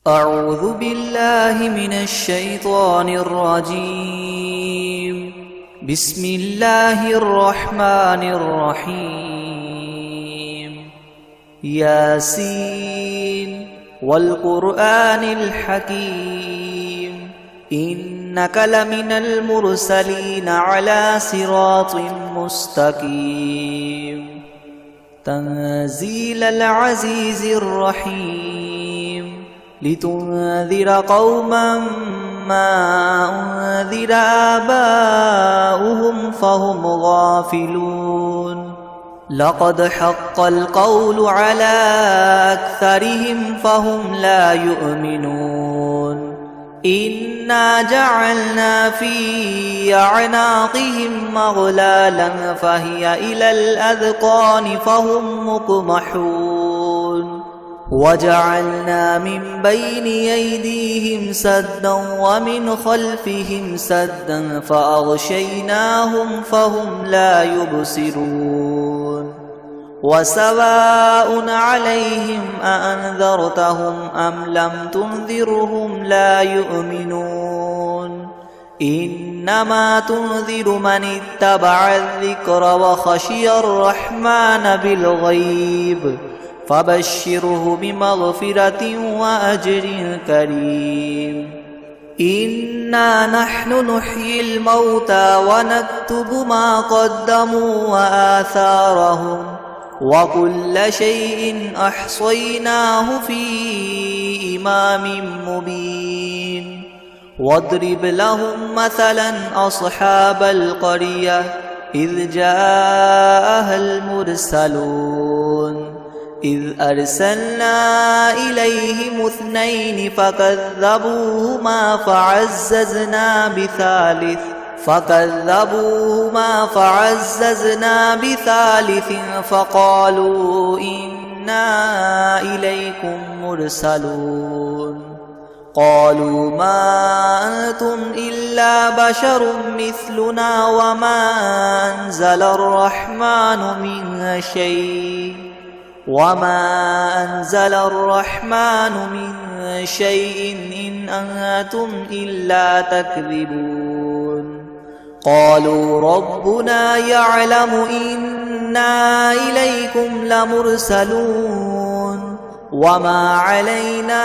أعوذ بالله من الشيطان الرجيم. بسم الله الرحمن الرحيم. ياسين والقرآن الحكيم إنك لمن المرسلين على صراط مستقيم. تنزيل العزيز الرحيم لتنذر قوما ما أنذر آباؤهم فهم غافلون. لقد حق القول على أكثرهم فهم لا يؤمنون. إنا جعلنا في أعناقهم مغلالا فهي إلى الأذقان فهم مقمحون. وجعلنا من بين أيديهم سدا ومن خلفهم سدا فأغشيناهم فهم لا يبصرون. وسواء عليهم أأنذرتهم أم لم تنذرهم لا يؤمنون. إنما تنذر من اتبع الذكر وخشي الرحمن بالغيب فبشره بمغفرة وأجر كريم. إنا نحن نحيي الموتى ونكتب ما قدموا وآثارهم وكل شيء أحصيناه في إمام مبين. واضرب لهم مثلا أصحاب القرية إذ جاءها المرسلون إذ أرسلنا إليهم اثنين فكذبوهما فعززنا بثالث فقالوا إنا إليكم مرسلون. قالوا ما أنتم إلا بشر مثلنا وما أنزل الرحمن من شيء إن أنتم إلا تكذبون. قالوا ربنا يعلم إنا إليكم لمرسلون وما علينا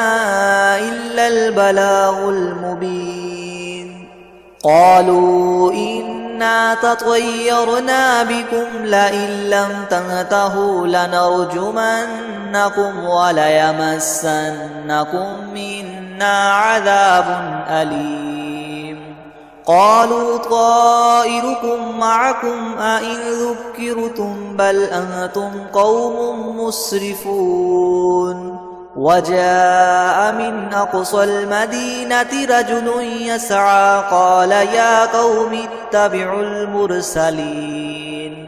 إلا البلاغ المبين. قالوا إنا تطيرنا بكم لئن لم تنتهوا لنرجمنكم وليمسنكم منا عذاب أليم. قالوا طائركم معكم أئن ذكرتم بل أنتم قوم مسرفون. وجاء من أقصى المدينة رجل يسعى قال يا قوم اتبعوا المرسلين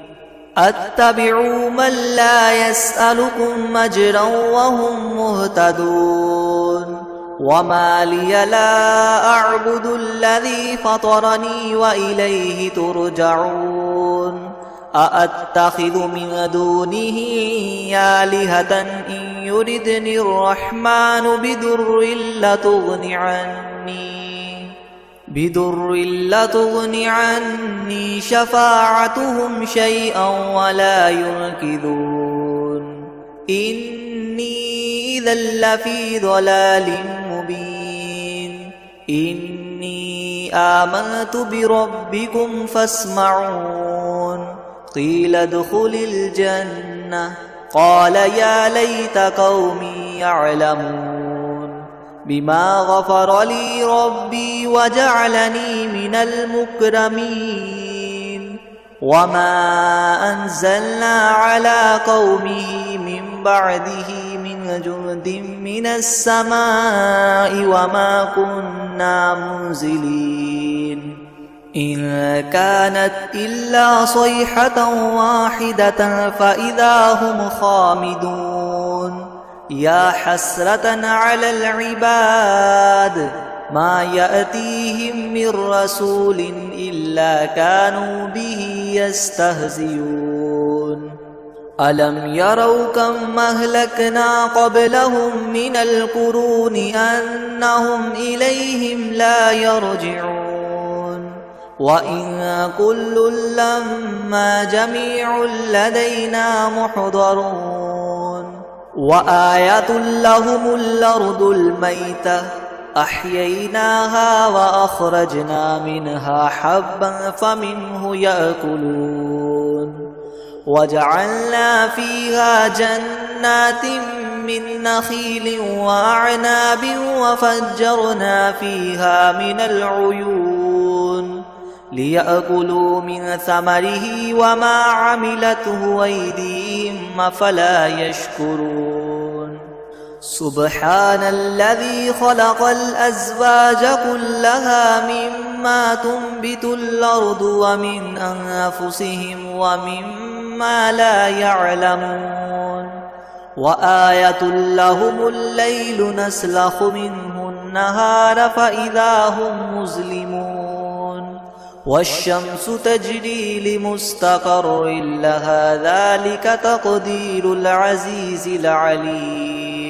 أتبعوا من لا يسألكم أجرا وهم مهتدون. وما لي لا أعبد الذي فطرني وإليه ترجعون. أأتخذ من دونه آلهة إن يردني الرحمن بضر لتغن عني شفاعتهم شيئا ولا ينقذون. إني إذا لفي ضلال مبين. إني آمنت بربكم فاسمعون. قيل ادخل الجنة قال يا ليت قومي يعلمون بما غفر لي ربي وجعلني من المكرمين. وما أنزلنا على قومه من بعده من جند من السماء وما كنا منزلين. إن كانت إلا صيحة واحدة فإذا هم خامدون. يا حسرة على العباد ما يأتيهم من رسول إلا كانوا به يستهزئون. ألم يروا كم أهلكنا قبلهم من القرون أنهم إليهم لا يرجعون وإن كل لما جميع لدينا محضرون وآية لهم الأرض الميتة أحييناها وأخرجنا منها حبا فمنه يأكلون وجعلنا فيها جنات من نخيل وأعناب وفجرنا فيها من العيون ليأكلوا من ثمره وما عملته أيديهم أفلا يشكرون سبحان الذي خلق الأزواج كلها مما تنبت الأرض ومن أنفسهم ومما لا يعلمون وآية لهم الليل نسلخ منه النهار فإذا هم مظلمون والشمس تجري لمستقر لها ذلك تقدير العزيز العليم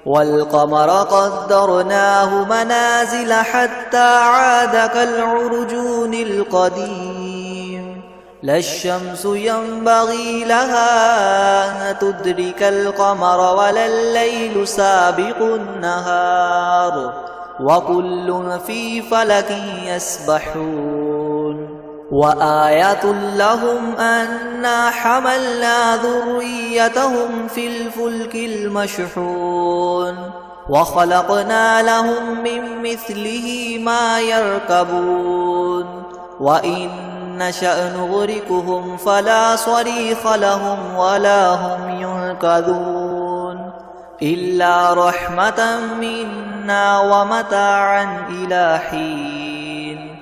والقمر قدرناه منازل حتى عاد كالعرجون القديم لا الشمس ينبغي لها أن تدرك القمر ولا الليل سابق النهار وكل في فلك يسبحون وآية لهم أنا حملنا ذريتهم في الفلك المشحون وخلقنا لهم من مثله ما يركبون وإن نشأ نغرقهم فلا صريخ لهم ولا هم ينقذون إلا رحمة منا ومتاعا إلى حين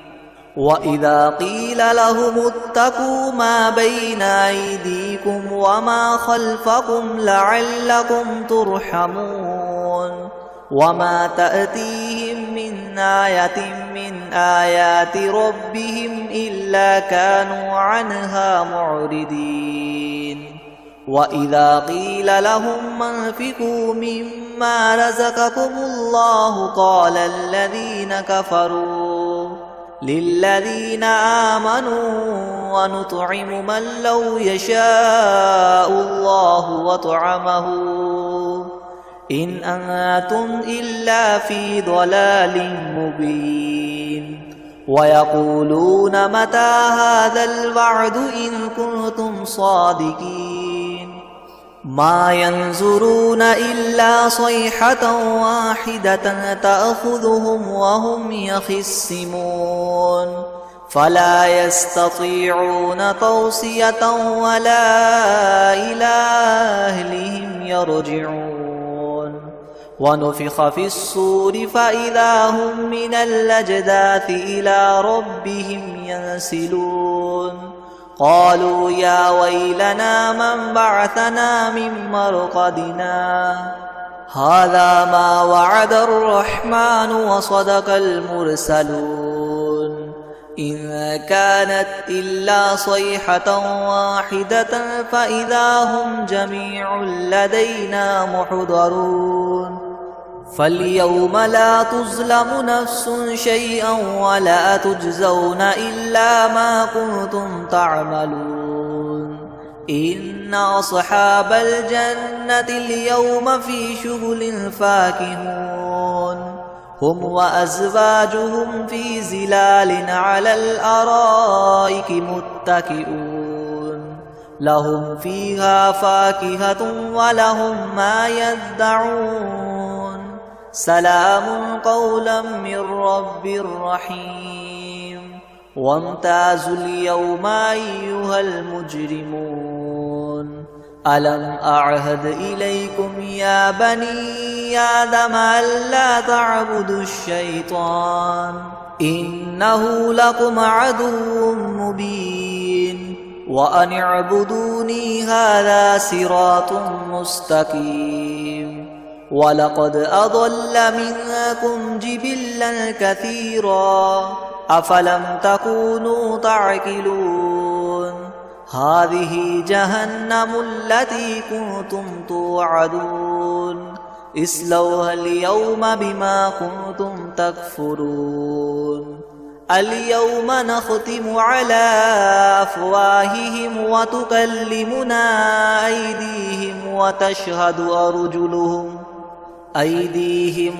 وإذا قيل لهم اتقوا ما بين أيديكم وما خلفكم لعلكم ترحمون وما تأتيهم من آية من آيات ربهم إلا كانوا عنها معرضين وإذا قيل لهم انفقوا مما رزقكم الله قال الذين كفروا للذين آمنوا ونطعم من لو يشاء الله وطعمه إن أنتم إلا في ضلال مبين ويقولون متى هذا الوعد إن كنتم صادقين ما ينظرون إلا صيحة واحدة تأخذهم وهم يخصمون فلا يستطيعون توصية ولا إلى أهلهم يرجعون ونفخ في الصور فإذا هم من الأجداث إلى ربهم ينسلون قالوا يا ويلنا من بعثنا من مرقدنا هذا ما وعد الرحمن وصدق المرسلون إن كانت إلا صيحة واحدة فإذا هم جميع لدينا محضرون فاليوم لا تظلم نفس شيئا ولا تجزون إلا ما كنتم تعملون إن أصحاب الجنة اليوم في شغل فاكهون هم وأزواجهم في زلال على الأرائك متكئون لهم فيها فاكهة ولهم ما يدعون سلام قولا من رب رحيم وامتازوا اليوم أيها المجرمون ألم أعهد إليكم يا بني آدم ألا تعبدوا الشيطان إنه لكم عدو مبين وأن اعبدوني هذا صراط مستقيم ولقد أضل منكم جبلا كثيرا أفلم تكونوا تعقلون هذه جهنم التي كنتم توعدون اصلوها اليوم بما كنتم تكفرون اليوم نختم على أفواههم وتكلمنا أيديهم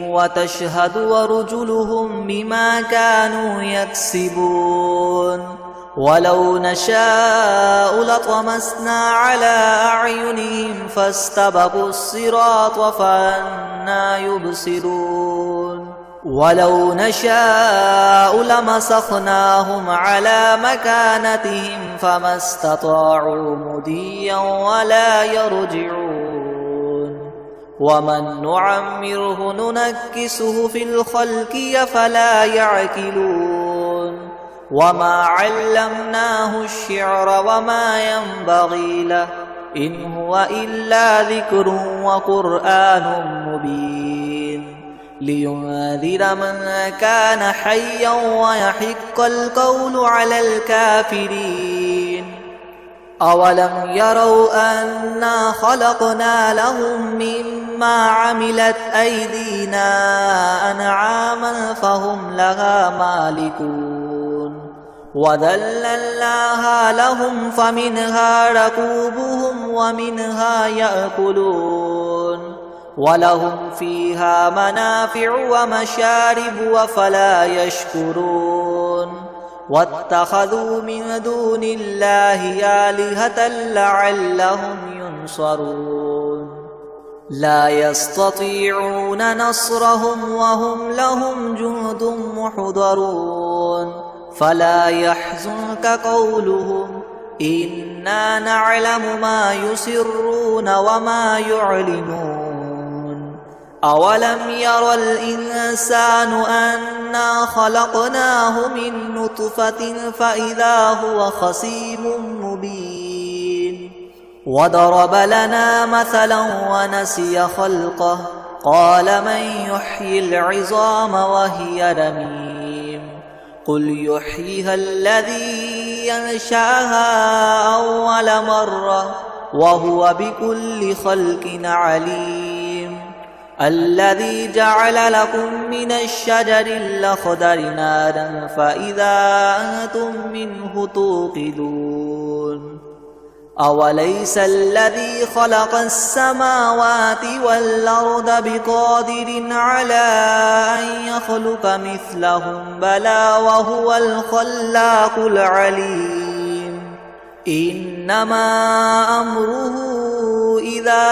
وتشهد أرجلهم بما كانوا يكسبون ولو نشاء لطمسنا على أعينهم فاستبقوا الصراط فأنى يبصرون ولو نشاء لمسخناهم على مكانتهم فما استطاعوا مضيا ولا يرجعون ومن نعمره ننكسه في الخلق أفلا يعقلون وما علمناه الشعر وما ينبغي له إن هو إلا ذكر وقرآن مبين لينذر من كان حيا ويحق القول على الكافرين أولم يروا أنا خلقنا لهم مما عملت أيدينا أنعاما فهم لها مالكون وذللناها لهم فمنها ركوبهم ومنها يأكلون ولهم فيها منافع ومشارب وفلا يشكرون واتخذوا من دون الله آلهة لعلهم ينصرون لا يستطيعون نصرهم وهم لهم جند محضرون فلا يحزنك قولهم إنا نعلم ما يسرون وما يعلنون أولم ير الإنسان أنا خلقناه من نطفة فإذا هو خصيم مبين وضرب لنا مثلا ونسي خلقه قال من يحيي العظام وهي رميم قل يحييها الذي ينشأها أول مرة وهو بكل خلق عليم الذي جعل لكم من الشجر الأخضر نارا فإذا أنتم منه توقدون أوليس الذي خلق السماوات والأرض بقادر على أن يخلق مثلهم بلى وهو الخلاق العليم إنما أمره إذا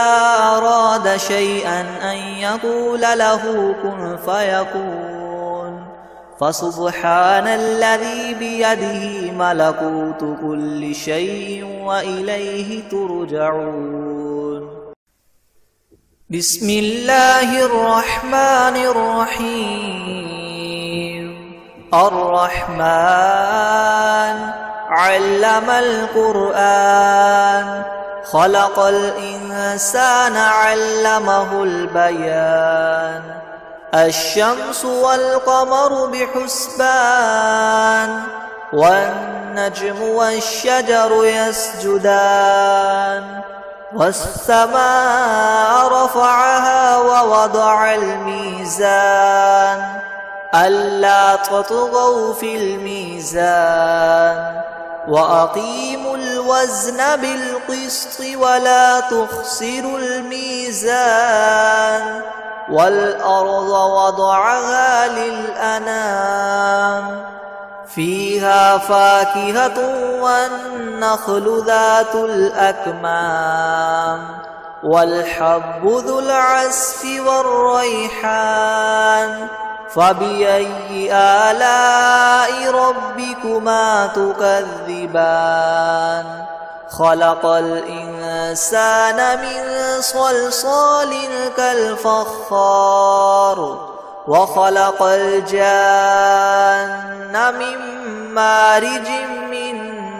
أراد شيئا أن يقول له كن فيكون فسبحان الذي بيده ملكوت كل شيء وإليه ترجعون بسم الله الرحمن الرحيم الرحمن علم القرآن خلق الإنسان علمه البيان الشمس والقمر بحسبان والنجم والشجر يسجدان والسماء رفعها ووضع الميزان ألا تطغوا في الميزان وأقيموا الوزن بالقسط ولا تخسروا الميزان والأرض وضعها للأنام فيها فاكهة والنخل ذات الأكمام والحب ذو العصف والريحان فبأي آلاء ربكما تكذبان خلق الإنسان من صلصال كالفخار وخلق الجان من مارج من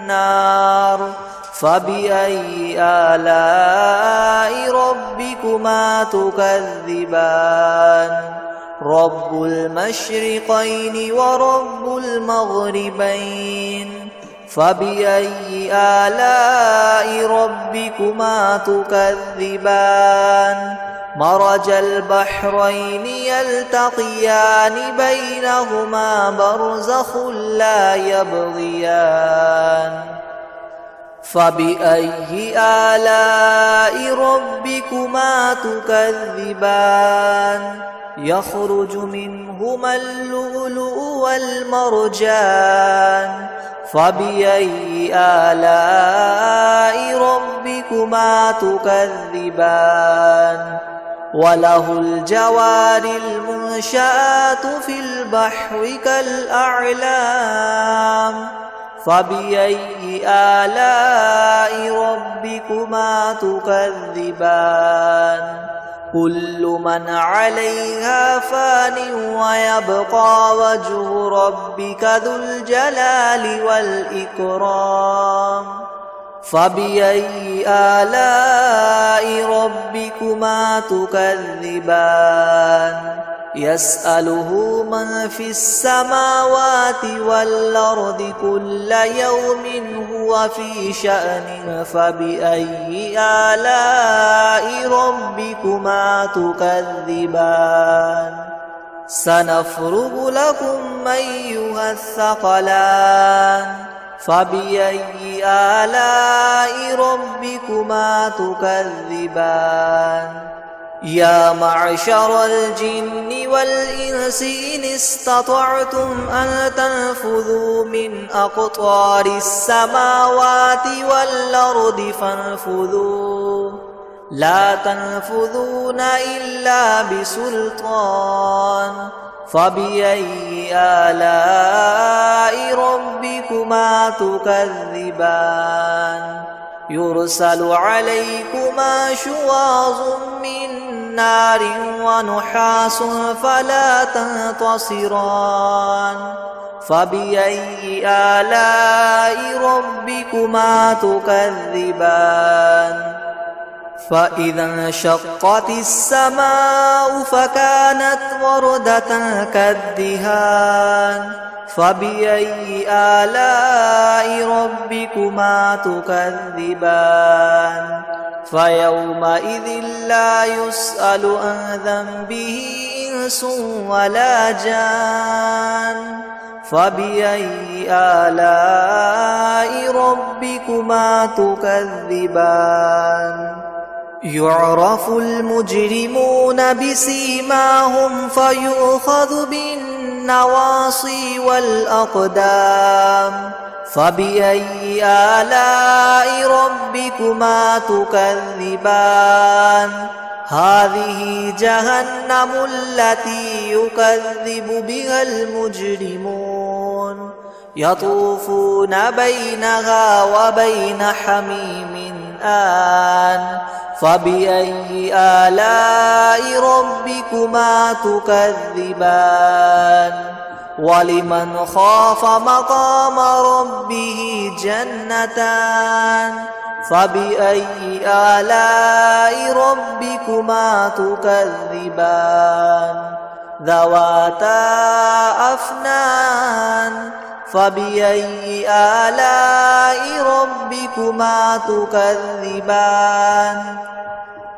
نار فبأي آلاء ربكما تكذبان رب المشرقين ورب المغربين فبأي آلاء ربكما تكذبان مرج البحرين يلتقيان بينهما برزخ لا يبغيان فبأي آلاء ربكما تكذبان يخرج منهما اللؤلؤ والمرجان فبأي آلاء ربكما تكذبان وله الجوار المنشآت في البحر كالأعلام فبأي آلاء ربكما تكذبان كل من عليها فان ويبقى وجه ربك ذو الجلال والإكرام فبأي آلاء ربكما تكذبان يسأله من في السماوات والأرض كل يوم هو في شأن فبأي آلاء ربكما تكذبان سنفرغ لكم أيها الثقلان فبأي آلاء ربكما تكذبان يا معشر الجن والإنس إن استطعتم أن تنفذوا من أقطار السماوات والأرض فانفذوا لا تنفذون إلا بسلطان فبأي آلاء ربكما تكذبان يرسل عليكما شواظ من نار ونحاس فلا تنتصران فبأي آلاء ربكما تكذبان فإذا انشقت السماء فكانت وردة كالدهان فبأي آلاء ربكما تكذبان فيومئذ لا يسأل عن ذنبه إنس ولا جان فبأي آلاء ربكما تكذبان يعرف المجرمون بسيماهم فيؤخذ بالنواصي والأقدام فبأي آلاء ربكما تكذبان هذه جهنم التي يكذب بها المجرمون يطوفون بينها وبين حميم آن فبأي آلاء ربكما تكذبان ولمن خاف مقام ربه جنتان فبأي آلاء ربكما تكذبان ذواتا أفنان فبأي آلاء ربكما تكذبان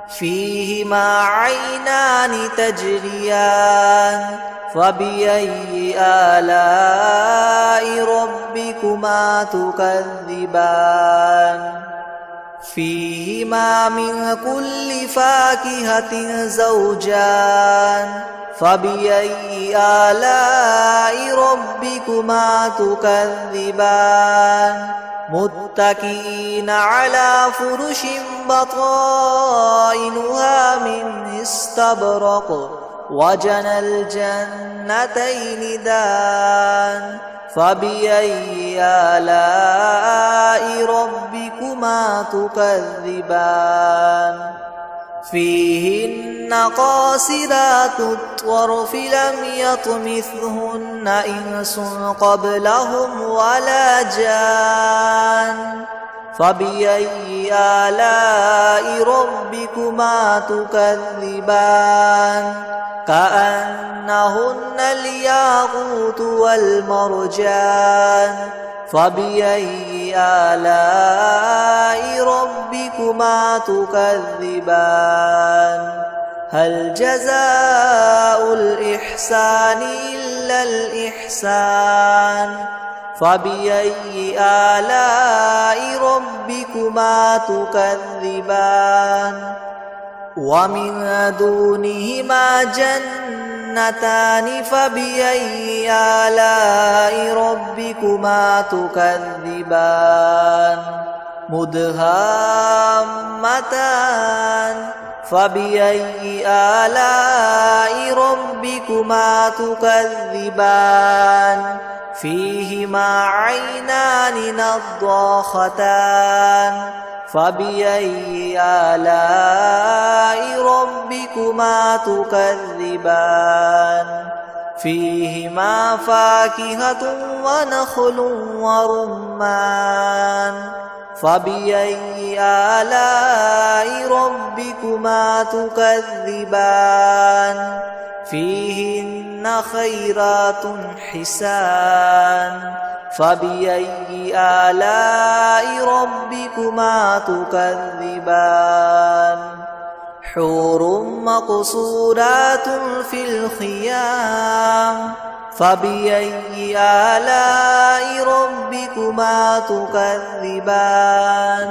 فيهما عينان تجريان فبأي آلاء ربكما تكذبان فيهما من كل فاكهة زوجان فبأي آلاء ربكما تكذبان متكئين على فرش بطائنها من استبرق وجنى الجنتين دان فبأي آلاء ربكما تكذبان فيهن قاصرات الطرف لم يطمثهن إنس قبلهم ولا جان فبأي آلاء ربكما تكذبان كأنهن الياقوت والمرجان فبأي آلاء ربكما تكذبان هل جزاء الإحسان إلا الإحسان فبأي آلاء ربكما تكذبان ومن دونهما جنتان فبأي آلاء ربكما تكذبان مدهامتان فبأي آلاء ربكما تكذبان فيهما عينان نضاختان فبأي آلاء ربكما تكذبان فيهما فاكهة ونخل ورمان فبأي آلاء ربكما تكذبان فيهن خيرات حسان فبأي آلاء ربكما تكذبان حور مقصورات في الخيام فبأي آلاء ربكما تكذبان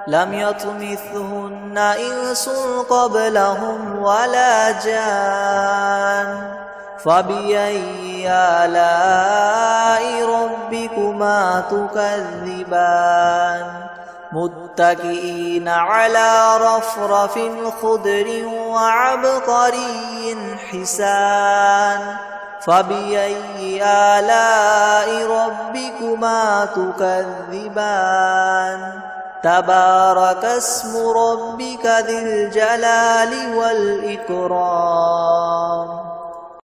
لم يطمثهن إنس قبلهم ولا جان فبأي آلاء ربكما تكذبان متكئين على رفرف خضر وعبقري حسان فبأي آلاء ربكما تكذبان تبارك اسم ربك ذي الجلال والإكرام